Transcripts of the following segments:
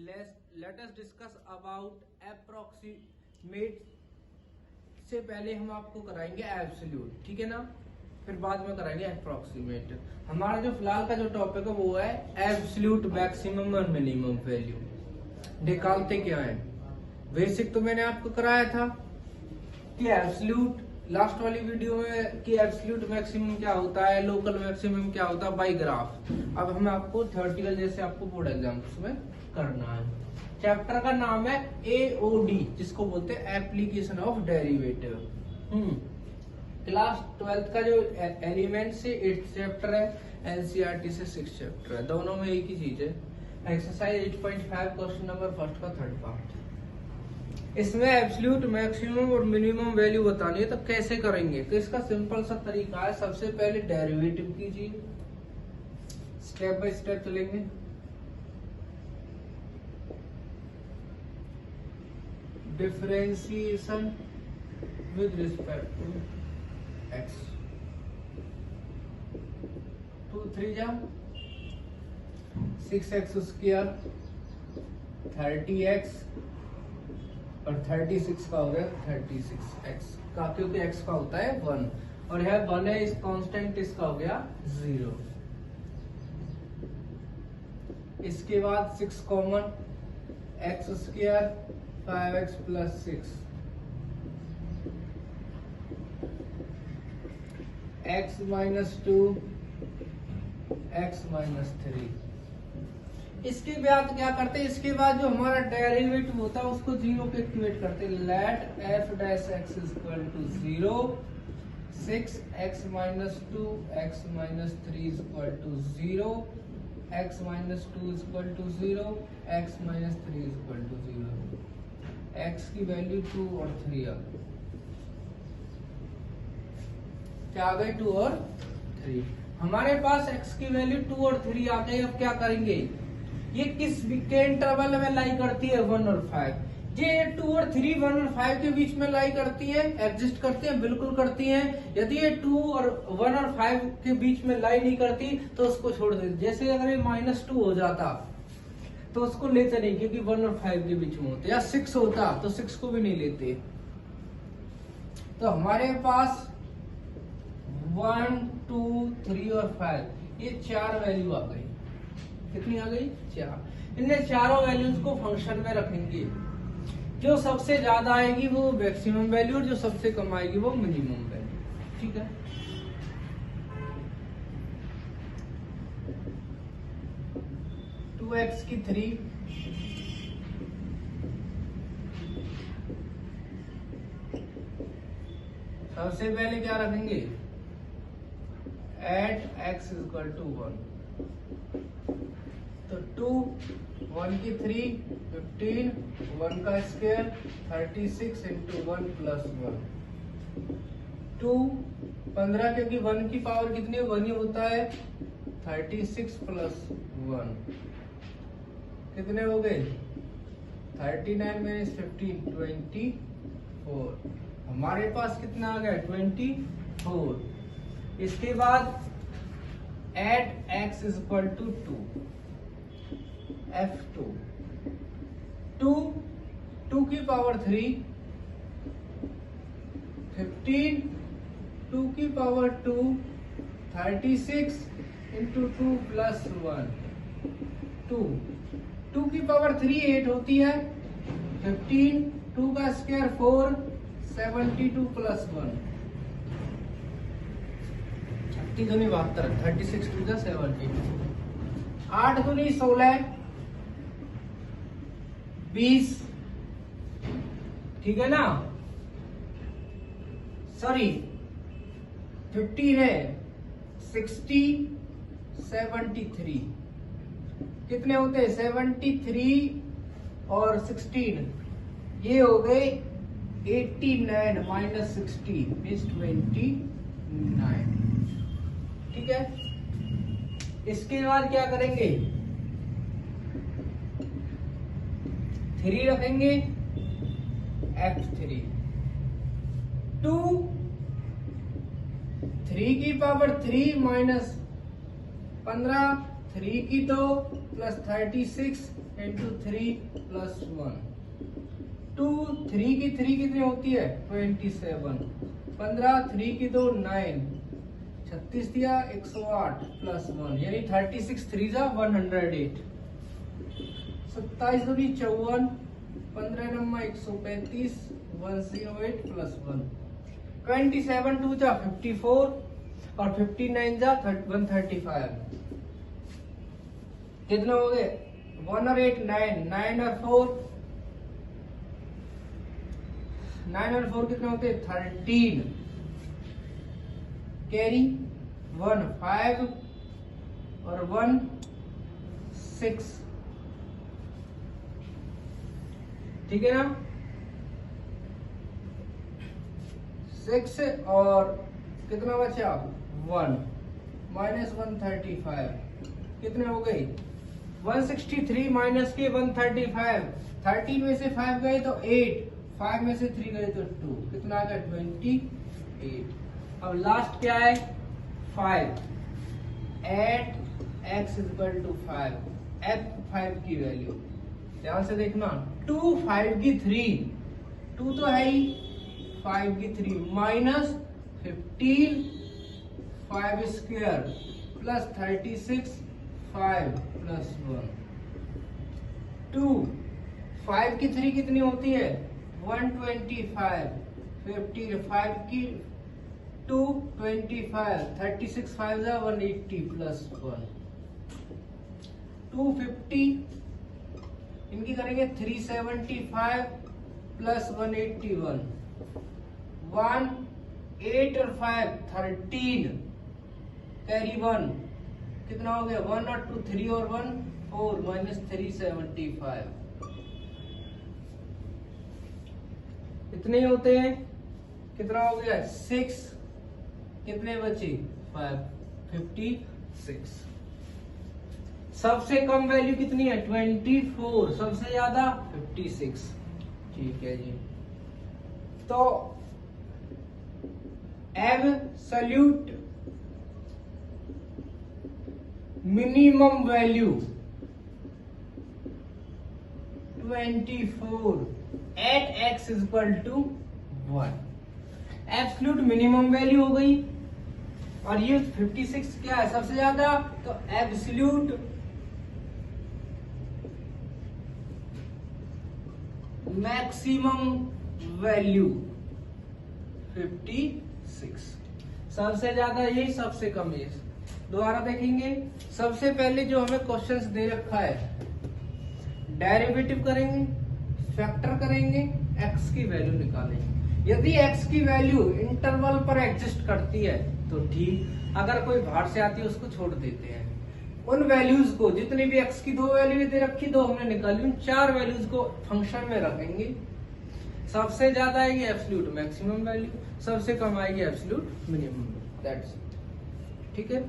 Let us discuss about approximate से पहले हम आपको कराएंगे एब्सोल्यूट, ठीक है ना, फिर बाद में कराएंगे अप्रोक्सीमेट। हमारा जो फिलहाल का जो टॉपिक है वो है एब्सोल्यूट मैक्सिमम और मिनिमम वैल्यू। निकालते क्या है, बेसिक तो मैंने आपको कराया था कि एब्सोल्यूट लास्ट वाली वीडियो में कि एब्सोल्यूट मैक्सिमम क्या होता है, लोकल मैक्सिमम क्या होता है बाय ग्राफ। अब हमें आपको थ्योरेटिकल जैसे आपको बोर्ड एग्जाम्स में करना है। चैप्टर का नाम है AOD, जिसको बोलते हैं application of derivative. Class 12th का जो एलिमेंट से 8th चैप्टर है, NCERT से 6th चैप्टर है, दोनों में एक ही चीज है। एक्सरसाइज 8.5 क्वेश्चन नंबर फर्स्ट का थर्ड पार्ट। इसमें एब्सोल्यूट मैक्सिमम और मिनिमम वैल्यू बतानी है, तो कैसे करेंगे? तो इसका सिंपल सा तरीका है, सबसे पहले डेरिवेटिव कीजिए, स्टेप बाय स्टेप चलेंगे। Differentiation with respect to x, 2 3 जा 6x स्क्वायर 30x और 36 का हो गया 36x का, क्योंकि x का होता है 1 और यह 1 है, इस कांस्टेंट इसका हो गया 0। इसके बाद 6 common, x square 5x plus 6 x minus 2 x minus 3। इसके बाद क्या करते हैं, इसके बाद जो हमारा डेरिवेटिव होता है उसको 0 पे इक्वेट करते हैं। Let f dash x equal to 0, 6x minus 2 x minus 3 equal to 0, x minus 2 equal to 0, x minus 3 equal to 0। x की वैल्यू 2 और 3 आ गई, क्या आ गई 2 और 3। हमारे पास x की वैल्यू 2 और 3 आ गई। अब क्या करेंगे, ये किस के इंटरवल में लाई करती है, 1 और 5। ये 2 और 3 1 और 5 के बीच में लाई करती है, एग्जिस्ट करती है, बिल्कुल करती है। यदि ये 2 और 1 और 5 के बीच में लाई नहीं करती तो उसको छोड़ देते। जैसे अगर ये -2 हो जाता तो उसको लेते नहीं, क्योंकि 1 और 5 के बीच में होते, या 6 होता तो 6 को भी नहीं लेते। तो हमारे पास 1 2 3 और 5 ये 4 वैल्यू आ गई। कितनी आ गई? 4। इन चारों वैल्यूज को फंक्शन में रखेंगे। जो सबसे ज्यादा आएगी वो मैक्सिमम वैल्यू और जो सबसे कम आएगी वो मिनिमम वैल्यू, ठीक है। टू एक्स की 3, सबसे पहले क्या रखेंगे, एट x इक्वल टू 1। तो 2 1 की 3 15, 1 का स्क्वायर 36 इंटू 1 प्लस 1, 2 15, क्योंकि 1 की पावर कितनी 1 ही होता है, 36 प्लस 1 कितने हो गए, 39 माइनस 15 24। हमारे पास कितना आ गया 24। इसके बाद eight x equal to 2, F2 2 की पावर 3 15, 2 की पावर 2 36 इंटू 2 प्लस 1 2 की पावर 3 8 होती है, 15 2 का स्क्वायर 4 72 प्लस 1 36 दूनी 72, 36 टू 72, 8 दूनी 16 20, ठीक है ना, सॉरी 15 है 60 73, कितने होते हैं 73 और 16, ये हो गए 89 माइनस 60 मीन्स 29, ठीक है। इसके बाद क्या करेंगे, 3 रखेंगे, F3 2 3 की पावर 3 माइनस 15 3 की 2 प्लस 36 इंटू 3 प्लस 1 2 3 की 3 कितनी होती है 27 15 3 की 2 9 36 दिया 108 प्लस 1 यानी 36 3 जा 108 27 दूनी 54 15 नंबर 135 108 प्लस 1 27 2 जा 54 और 59 जा 135 कितना हो गए 1 और 8 9 9 और 4 9 और 4 कितना होते 13 कैरी 1 5 और 1 6 ठीक है ना 6 और कितना बचा 1 माइनस 135 कितने हो गई 163 माइनस के 135 13 में से 5 गए तो 8 5 में से 3 गए तो 2 कितना आ गया 28 अब लास्ट क्या है 5 eight x equal to 5 f5 की वैल्यू ध्यान से देखना 2 5 की 3 2 तो है ही 5 की 3 माइनस 15 5 स्क्वायर प्लस 36 5 प्लस 1 2 5 की 3 कितनी होती है 125 15 5 की 2 25 36 5 जा 180 प्लस 1 250 इनकी करेंगे 375 प्लस 181 1 8 और 5 13 कैरी 1 कितना हो गया 1 और 2 3 और 1 4 माइनस 375 इतने ही होते हैं कितना हो गया 6 कितने बचे 56 सबसे कम वैल्यू कितनी है 24 सबसे ज्यादा 56 ठीक है जी तो absolute minimum value 24 at x equal to 1 absolute minimum value हो गई और ये 56 क्या है सबसे ज्यादा तो एब्सोल्यूट मैक्सिमम वैल्यू 56 सबसे ज्यादा ये सबसे कम ये दोबारा देखेंगे सबसे पहले जो हमें क्वेश्चंस दे रखा है डेरिवेटिव करेंगे फैक्टर करेंगे x की वैल्यू निकालेंगे यदि x की वैल्यू इंटरवल पर एग्जिस्ट करती है तो ठीक अगर कोई बाहर से आती है उसको छोड़ देते हैं उन वैल्यूज को जितनी भी x की 2 वैल्यू दे रखी 2 हमने निकाली उन 4 वैल्यूज को फंक्शन में रखेंगे सबसे ज्यादा आएगी एब्सोल्यूट मैक्सिमम वैल्यू सबसे कम आएगी एब्सोल्यूट मिनिमम दैट्स ठीक है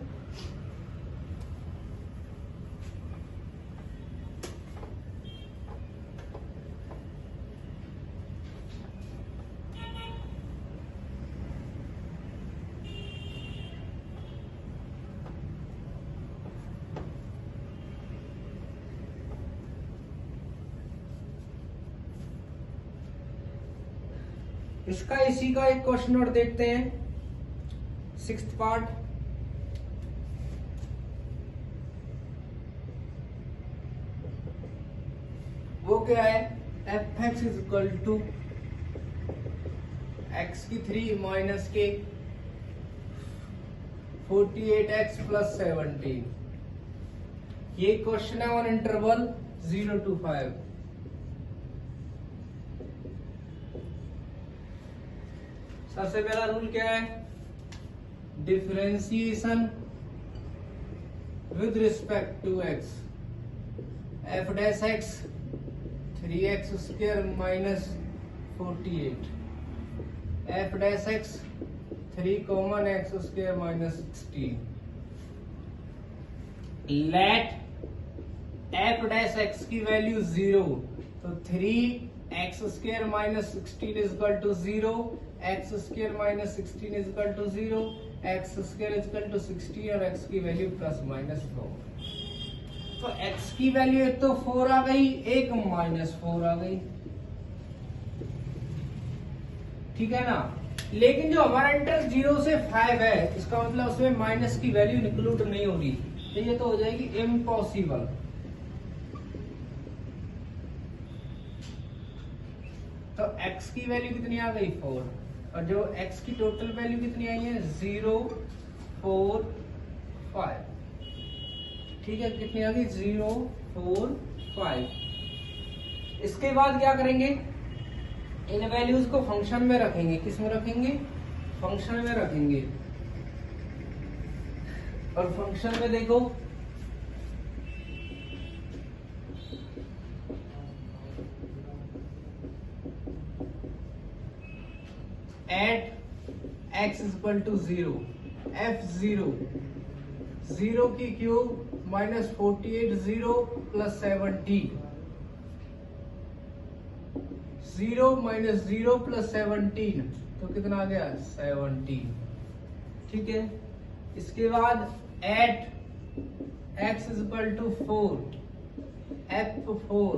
इसका इसी का एक क्वेश्चन और देखते हैं 6th पार्ट वो क्या है f x is equal to x की 3 माइनस के 48x प्लस 17 ये क्वेश्चन है ऑन इंटरवल 0 to 5 सबसे पहला रूल क्या है differentiation with respect to x f dash x 3x square minus 48 f dash x 3 common x square minus 16 let f dash x की value 0 तो 3x square minus 16 is equal to 0 x square minus 16 is equal to 0 x square is equal to 16 और x की value plus minus 4 तो x की value एक तो 4 आ गई, एक -4 आ गई, ठीक है ना। लेकिन जो हमारा इंटरवल 0 से 5 है, इसका मतलब उसमें माइनस की वैल्यू इंक्लूड नहीं होगी, तो ये तो हो जाएगी इम्पॉसिबल। तो x की वैल्यू कितनी आ गई 4, और जो x की टोटल वैल्यू कितनी आई है 0 4 5, ठीक है, कितनी आ गई 0 4 5। इसके बाद क्या करेंगे, इन वैल्यूज को फंक्शन में रखेंगे। किस में रखेंगे, फंक्शन में रखेंगे। और फंक्शन में देखो eight x equal to 0 f0 0 की क्यूब -48 0 प्लस 70, 0 - 0 प्लस 17 तो कितना आ गया 17, ठीक है। इसके बाद eight x equal to 4 f4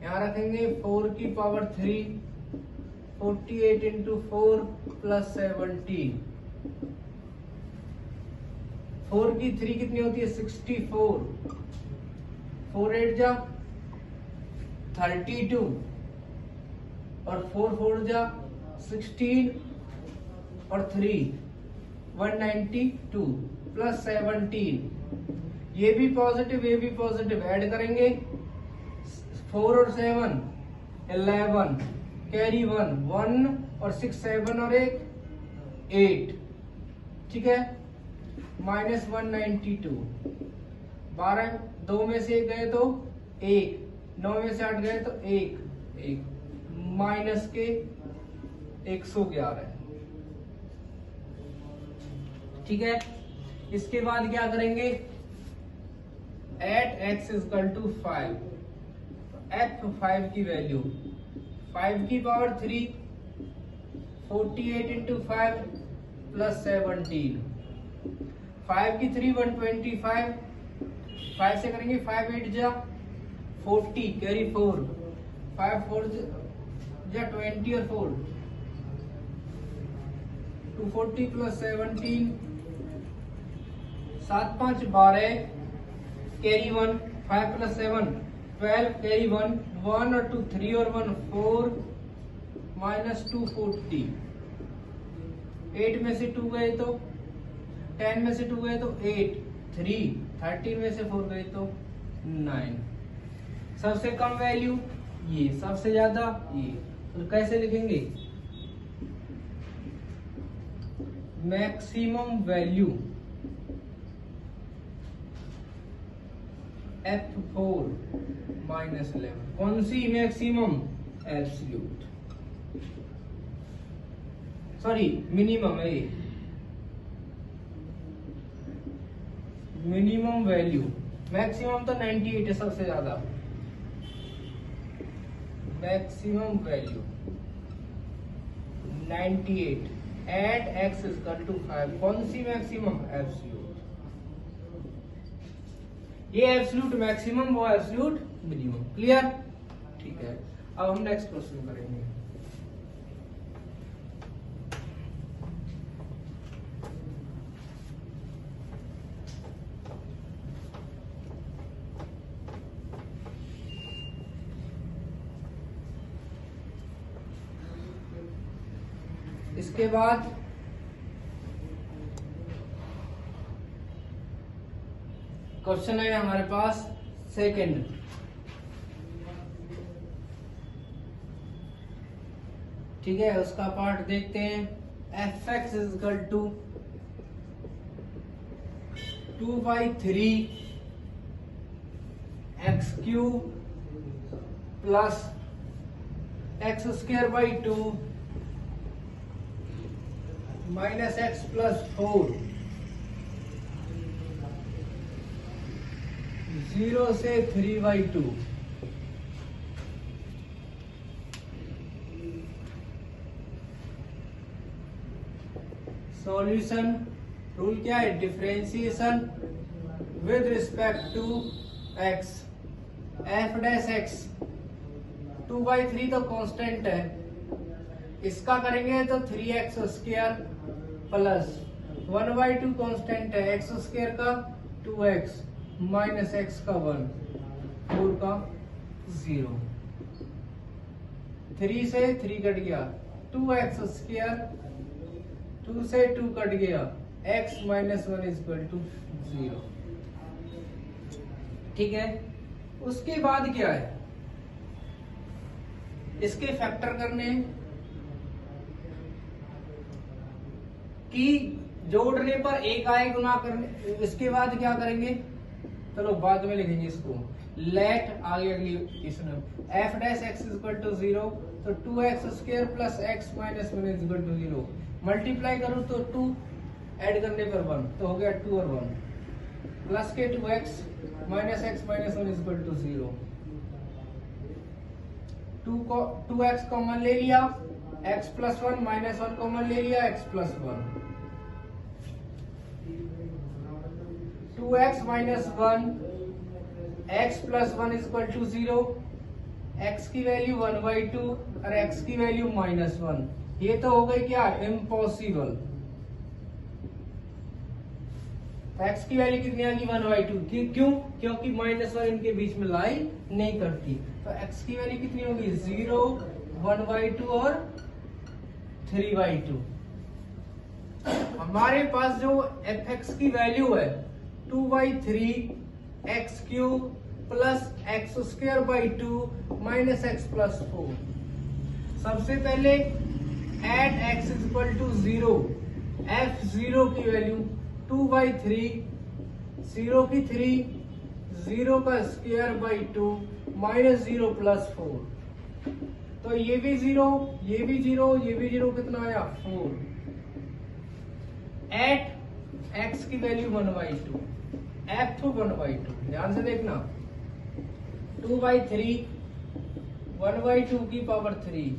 यहाँ रखेंगे 4 की पावर 3, 48 इंटू 4 प्लस 17, 4 की 3 कितनी होती है 64, 4 8 जा 32 और 4 4 जा 16 और 3 192 प्लस 17, ये भी पॉजिटिव ऐड करेंगे, 4 और 7 11 कैरी 1 1 और 6 7 और 1 8, ठीक है, -192, 12 2 में से 1 गए तो 1, 9 में से 8 गए तो 1 माइनस के 111, ठीक है। इसके बाद क्या करेंगे, eight x equal to 5, f5 की वैल्यू 5 की पावर 3, 48 इंटू 5 प्लस 17, 5 की 3 125, 5 से करेंगे 5 8 जा 40 कैरी 4, 5 4 जा 20 और 4 240 प्लस 17, 7 5 12 कैरी 1, 5 प्लस 7 12 कैरी 1 1 और 2 3 और 1 4 -240, 8 में से 2 गए तो 10 में से 2 गए तो 8 3 13 में से 4 गए तो 9, सबसे कम वैल्यू ये, सबसे ज्यादा ये, तो कैसे लिखेंगे, मैक्सिमम वैल्यू f4 -11, कौन सी मैक्सिमम, एब्सोल्यूट, सॉरी मिनिमम है, मिनिमम वैल्यू, मैक्सिमम तो 98 है सबसे ज्यादा, maximum value 98 at x equal to 5, कौन सी मैक्सिमम, एब्सोल्यूट, ये एब्सोल्यूट मैक्सिमम वो एब्सोल्यूट मिनिमम, क्लियर, ठीक है। अब हम नेक्स्ट क्वेश्चन करेंगे। इसके बाद क्वेश्चन है हमारे पास सेकंड, ठीक है, उसका पार्ट देखते हैं। fx equal to 2/3 x cube plus x² / 2 minus x plus 4, 0 से 3/2, सॉल्यूशन रूल क्या है, differentiation with respect to x, f dash x 2/3 तो कांस्टेंट है, इसका करेंगे तो 3x स्क्वायर प्लस 1/2 कांस्टेंट है, x स्क्वायर का 2x माइनस x का 1, 4 का 0, 3 से 3 कट गया, 2x स्क्वायर, 2 से 2 कट गया, x माइनस 1 इक्वल टू 0। ठीक है, उसके बाद क्या है, इसके फैक्टर करने कि जोड़ने पर एक आए, गुना करने, इसके बाद क्या करेंगे, चलो बाद में लिखेंगे इसको। लेट आगे अगली equation, f dash x equal to 0, तो 2x square plus x minus 1 equal to 0, multiply करूं तो 2 ऐड करने पर 1, तो हो गया 2 और 1, प्लस के 2x minus x minus 1 equal to 0, 2x common ले लिया, x प्लस 1 माइनस 1 कॉमन ले लिया, x plus 1, 2x minus 1, x plus 1 equal to 0, x की वैल्यू 1/2 और x की वैल्यू माइनस 1, ये तो हो गई क्या, इम्पॉसिबल। x की वैल्यू कितनी आ गई, 1/2, क्यों, क्योंकि माइनस 1 इनके बीच में लाई नहीं करती, तो x की वैल्यू कितनी होगी, 0, 1/2 और 3/2। हमारे पास जो fx की वैल्यू है 2/3 x cube plus x square by 2 minus x plus 4। सबसे पहले eight x equal to 0, f0 की वैल्यू 2/3, 0 की 3, 0 का स्क्वायर बाई 2 माइनस 0 प्लस 4, तो ये भी 0, ये भी 0, ये भी 0, कितना आया 4। एट x की वैल्यू 1/2, f 1/2, ध्यान से देखना, 2/3, 1/2 की पावर 3,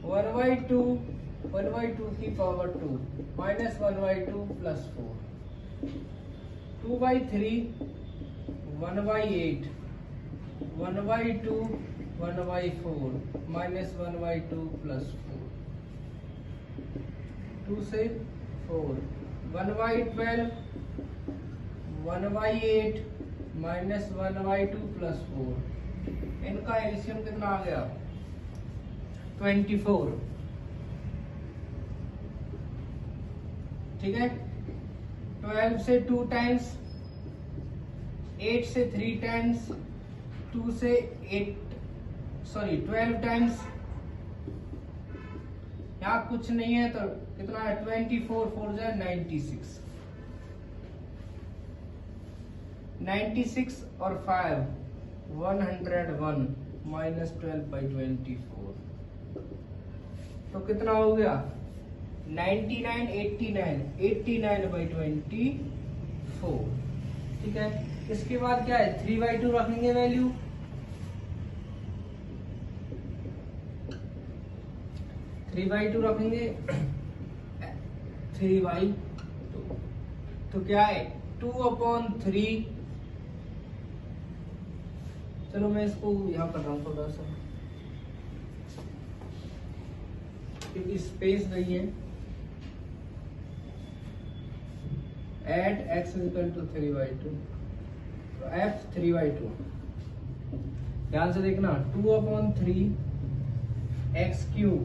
1/2, 1/2 की power 2 minus 1/2 plus 4, 2/3, 1/8, 1/2, 1/4 minus 1/2 plus 4, 2 से 4, 1/12, 1/8 माइनस 1/2 प्लस 4, इनका एलसीएम कितना आ गया 24। ठीक है, 12 से 2 टाइम्स, 8 से 3 टाइम्स, 2 से 12 टाइम्स, यहाँ कुछ नहीं है तो कितना है 24, 4 जाए 96, 96 और 5 101 माइनस 12/24, तो कितना हो गया 99, 89, 89/24। ठीक है, इसके बाद क्या है 3/2 रखेंगे वैल्यू, 3/2 रखेंगे 3/2, तो क्या है 2/3। चलो मैं इसको यहाँ कर रहा हूँ थोड़ा सा, क्योंकि स्पेस नहीं है। एट x इक्वल टू 3/2, तो f 3/2, ध्यान से देखना 2/3 x क्यूब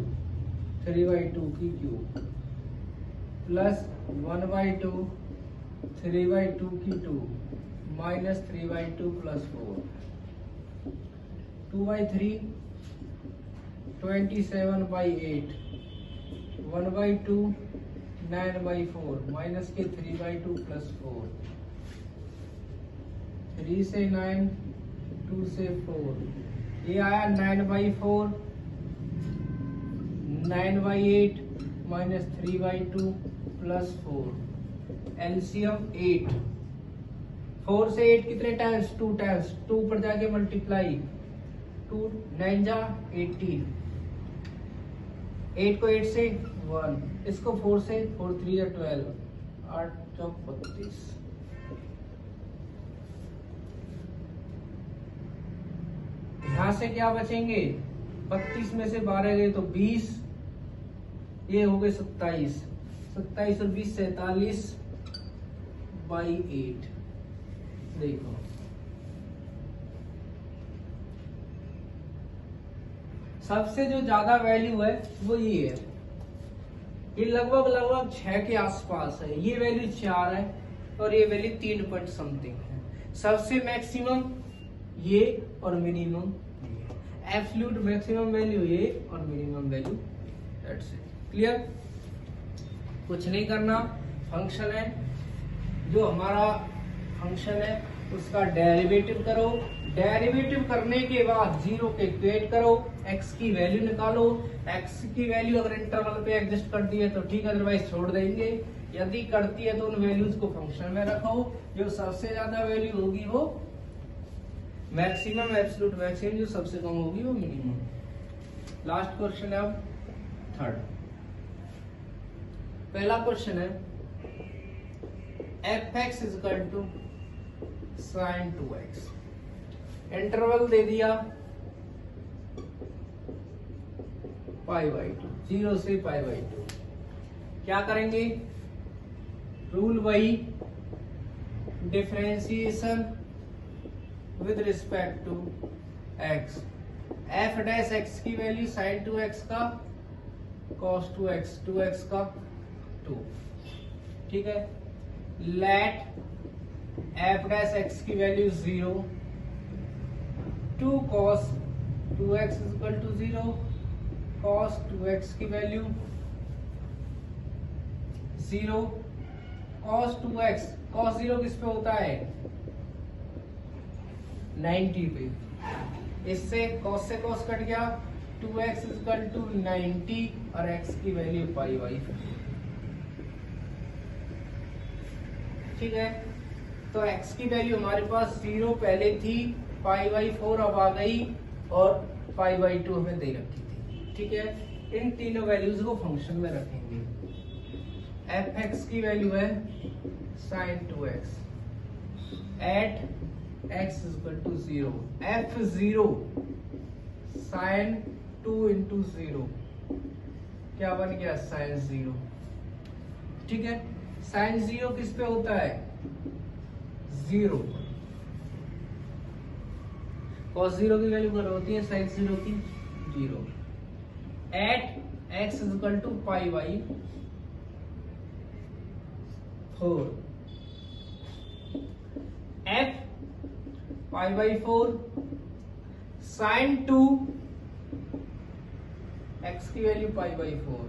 3/2 की क्यूब प्लस 1/2 3/2 की 2 माइनस 3/2 प्लस 4, 2/3 27/8, 1/2 9/4 माइनस के 3/2 प्लस 4, 3 से 9, 2 से 4, ये आया 9/4, 9/8 माइनस 3/2 प्लस 4, एलसीएम 8, 4 से 8 कितने टाइम्स 2 टाइम्स, 2 पर जाके मल्टीप्लाई, 2 9 जा 18, 8 को 8 से 1, इसको 4 से 4 3 12, 8 चौक 32, यहाँ से क्या बचेंगे, 32 में से 12 गए तो 20, ये हो गए 27, 27 और 20 47/8। देखो सबसे जो ज्यादा वैल्यू है वो ये है, ये लगभग 6 के आसपास है, ये वैल्यू 4 है और ये वैल्यू 3 पॉइंट समथिंग है। सबसे मैक्सिमम ये और मिनिमम ये, एब्सोल्यूट मैक्सिमम वैल्यू ये और minimum value, that's it. Clear? कुछ नहीं करना, फंक्शन है जो हमारा फंक्शन है उसका डेरिवेटिव करो, डेरिवेटिव करने के बाद 0 के इक्वेट करो, x की वैल्यू निकालो, x की वैल्यू अगर इंटरवल पे एग्जिस्ट करती है तो ठीक है, अदरवाइज छोड़ देंगे। यदि करती है तो उन वैल्यूज को फंक्शन में रखो, जो सबसे ज्यादा वैल्यू होगी वो मैक्सिमम, एब्सोल्यूट मैक्सिमम, जो सबसे कम होगी वो मिनिमम। लास्ट क्वेश्चन है अब थर्ड। पहला क्वेश्चन है f(x) = sin 2x, इंटरवल दे दिया π/2, 0 से π/2। क्या करेंगे, रूल वही, differentiation with respect to x, f' की वैल्यू sin 2x का cos 2x, 2x का 2, ठीक है। लेट f' की value 0, 2 cos 2x = 0, cos 2x की वैल्यू 0, cos 2x, cos 0 किस पे होता है, 90 पे, इससे cos से cos कट गया, 2x = 90 और x की वैल्यू π/4, ठीक है। तो x की वैल्यू हमारे पास 0 पहले थी, π/4 अब आ गई और π/2 हमें दे रखी थी, ठीक है। इन तीनों वैल्यूज को फंक्शन में रखेंगे। f(x) की वैल्यू है sin 2x at x = 0, f(0) sin 2 × 0 क्या बन गया, sin 0, ठीक है। sin 0 किस पे होता है, 0, cos 0 की वैल्यू क्या होती है, sin 0 की 0, at x = π/4, f π/4 sin 2 x की वैल्यू π/4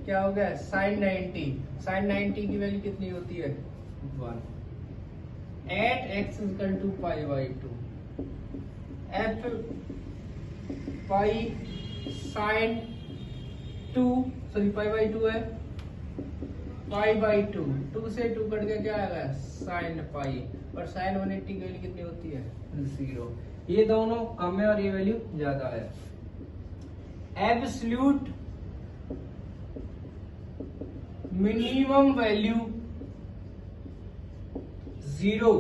क्या हो गया, sin 90, sin 90 की वैल्यू कितनी होती है, 1, at x = π/2, f π sin 2, sorry π/2 है, π/2, 2 से 2 कट के क्या आएगा, sin π, और sin 180 की वैल्यू कितनी होती है, 0। ये दोनों कम है और ये वैल्यू ज्यादा है। Absolute minimum value 0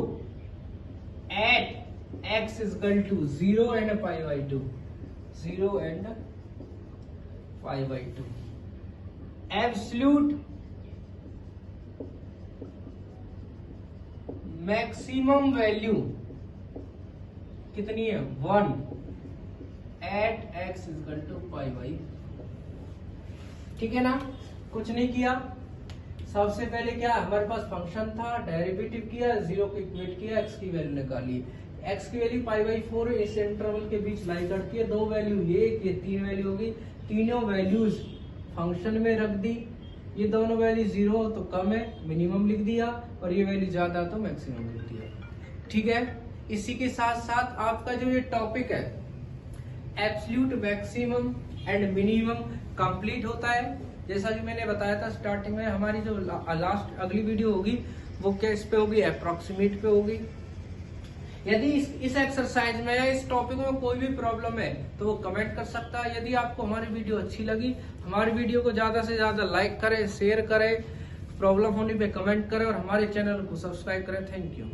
at x = 0 and π/2, 0 and π/2। Absolute maximum value कितनी है, 1 at x = π/2, ठीक है ना। कुछ नहीं किया, सबसे पहले क्या हमारे पास फंक्शन था, डेरिवेटिव किया, 0 को इक्वेट किया, x की वैल्यू निकाली, x की वैल्यू π/4 इस इंटरवल के बीच लाई करती है, 2 वैल्यू ये 3 वैल्यू होगी, तीनों वैल्यूज फंक्शन में रख दी। ये दोनों वैल्यू 0 हो तो कम है, मिनिमम लिख दिया, और ये वैल्यू ज्यादा तो मैक्सिमम लिख दिया, ठीक है। इसी के साथ साथ आपका जो ये टॉपिक है absolute maximum and minimum complete होता है। जैसा कि मैंने बताया था स्टार्टिंग में, हमारी जो लास्ट अगली वीडियो होगी वो क्या इस पे होगी, अप्रोक्सीमेट पे होगी। यदि इस एक्सरसाइज में या इस टॉपिक में कोई भी प्रॉब्लम है तो वो कमेंट कर सकता है। यदि आपको हमारी वीडियो अच्छी लगी, हमारी वीडियो को ज्यादा से ज्यादा लाइक करें, शेयर करें, प्रॉब्लम होने पे कमेंट करें और हमारे चैनल को सब्सक्राइब करें। Thank you.